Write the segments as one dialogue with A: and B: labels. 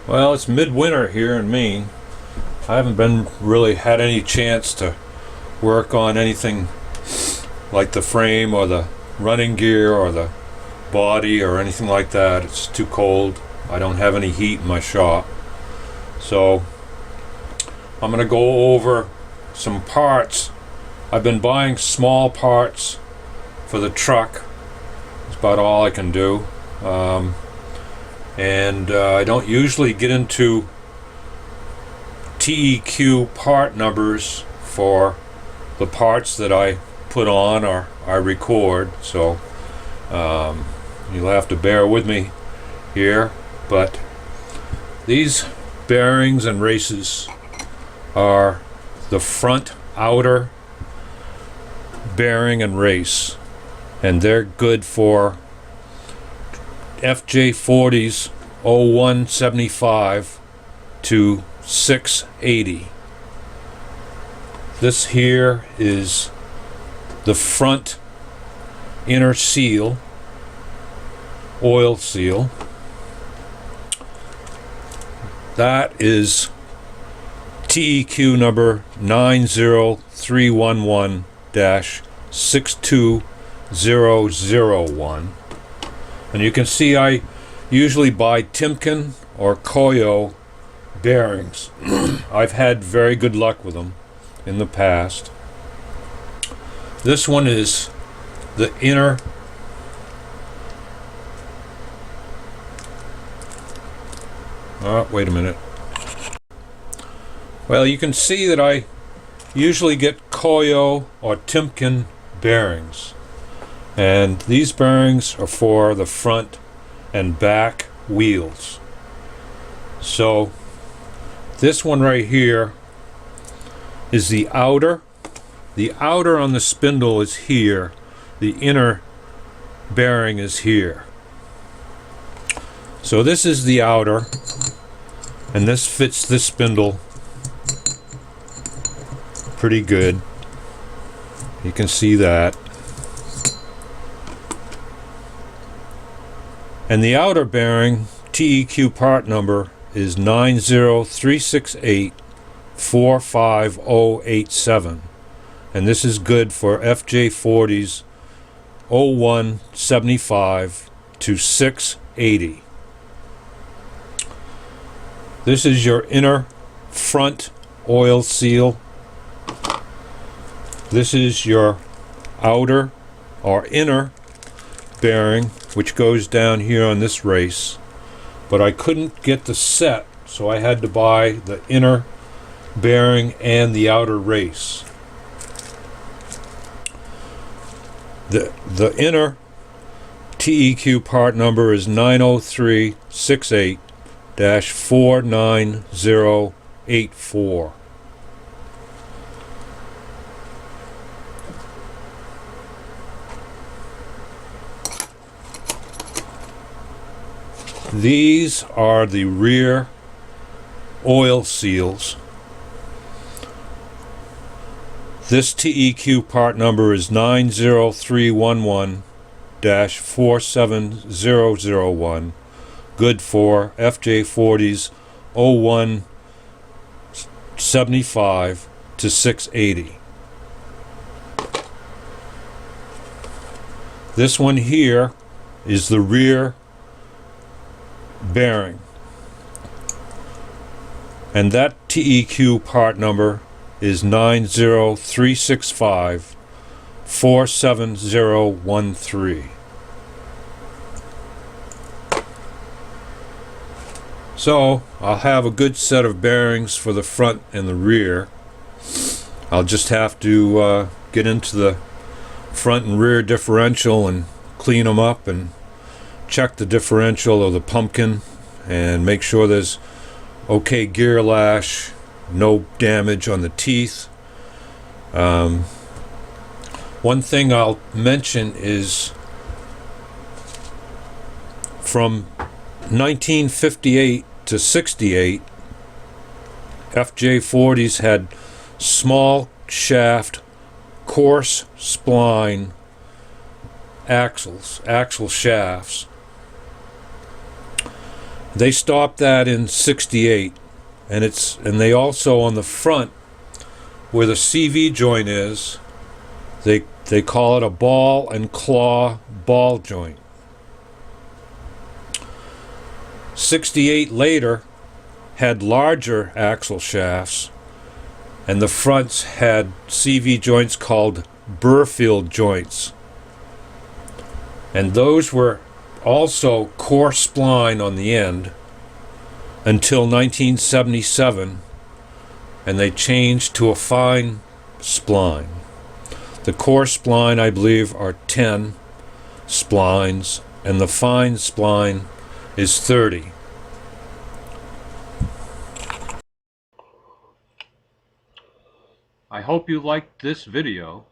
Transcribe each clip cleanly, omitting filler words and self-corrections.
A: Well, it's midwinter here in Maine. I haven't been really had any chance to work on anything like the frame or the running gear or the body or anything like that. It's too cold. I don't have any heat in my shop. So I'm going to go over some parts. I've been buying small parts for the truck. That's about all I can do. I don't usually get into TEQ part numbers for the parts that I put on or I record, so you'll have to bear with me here. But these bearings and races are the front outer bearing and race, and they're good for FJ40s 0175 to 680. This here is the front inner seal, oil seal. That is TEQ number 90311-62001. And you can see I usually buy Timken or Koyo bearings. I've had very good luck with them in the past. This one is the inner wait a minute. Well, you can see that I usually get Koyo or Timken bearings, and these bearings are for the front and back wheels. So this one right here is the outer. The outer on the spindle is here. The inner bearing is here. So this is the outer, and this fits this spindle pretty good. You can see that. And the outer bearing TEQ part number is 90368-45087, and this is good for FJ40s 0175 to 680. This is your inner front oil seal. This is your outer or inner bearing, which goes down here on this race, but I couldn't get the set, so I had to buy the inner bearing and the outer race. The inner TEQ part number is 90368-49084. These are the rear oil seals. This TEQ part number is 90311-47001, good for FJ40s 0175 to 680. This one here is the rear bearing, and that TEQ part number is 90365-47013. So I'll have a good set of bearings for the front and the rear. I'll just have to get into the front and rear differential and clean them up and check the differential of the pumpkin and make sure there's okay gear lash, no damage on the teeth. One thing I'll mention is from 1958 to 68, FJ40s had small shaft, coarse spline axle shafts. They stopped that in '68, and they also on the front where the CV joint is, they call it a ball and claw ball joint. '68 later had larger axle shafts, and the fronts had CV joints called Burfield joints. And those were also coarse spline on the end until 1977, and they changed to a fine spline. The coarse spline, I believe, are 10 splines, and the fine spline is 30. I hope you liked this video.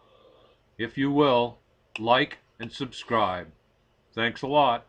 A: If you will, like and subscribe. Thanks a lot.